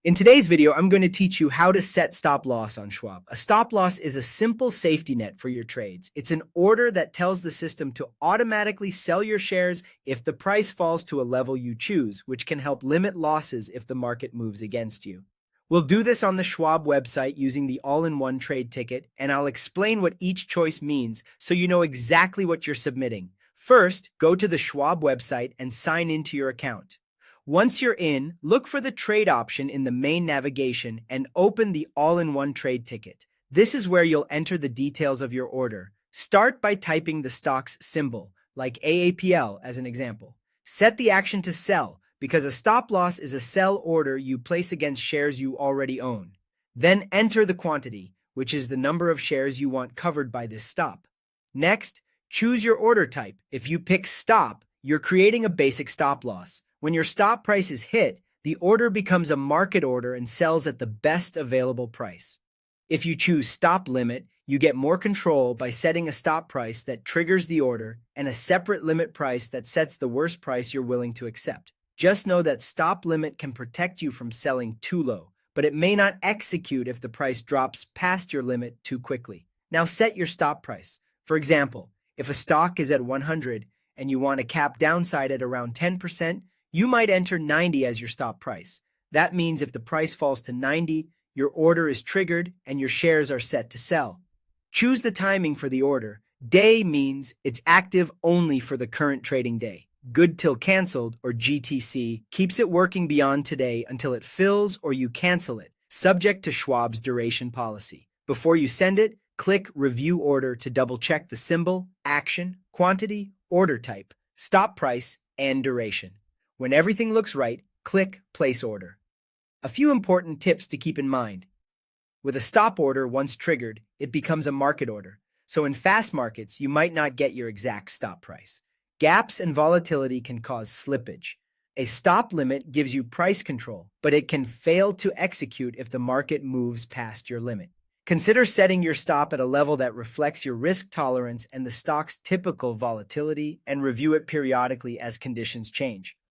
In today's video, I'm going to teach you how to set stop loss on Schwab. A stop loss is a simple safety net for your trades. It's an order that tells the system to automatically sell your shares if the price falls to a level you choose, which can help limit losses if the market moves against you. We'll do this on the Schwab website using the all-in-one trade ticket, and I'll explain what each choice means so you know exactly what you're submitting. First, go to the Schwab website and sign into your account. Once you're in, look for the trade option in the main navigation and open the all-in-one trade ticket. This is where you'll enter the details of your order. Start by typing the stock's symbol, like AAPL as an example. Set the action to sell, because a stop loss is a sell order you place against shares you already own. Then enter the quantity, which is the number of shares you want covered by this stop. Next, choose your order type. If you pick stop, you're creating a basic stop loss. When your stop price is hit, the order becomes a market order and sells at the best available price. If you choose stop limit, you get more control by setting a stop price that triggers the order and a separate limit price that sets the worst price you're willing to accept. Just know that stop limit can protect you from selling too low, but it may not execute if the price drops past your limit too quickly. Now set your stop price. For example, if a stock is at 100 and you want a cap downside at around 10%, you might enter 90 as your stop price. That means if the price falls to 90, your order is triggered and your shares are set to sell. Choose the timing for the order. Day means it's active only for the current trading day. Good till canceled, or GTC, keeps it working beyond today until it fills or you cancel it, subject to Schwab's duration policy. Before you send it, click Review Order to double-check the symbol, action, quantity, order type, stop price, and duration. When everything looks right, click Place Order. A few important tips to keep in mind. With a stop order once triggered, it becomes a market order. So in fast markets, you might not get your exact stop price. Gaps and volatility can cause slippage. A stop limit gives you price control, but it can fail to execute if the market moves past your limit. Consider setting your stop at a level that reflects your risk tolerance and the stock's typical volatility, and review it periodically as conditions change.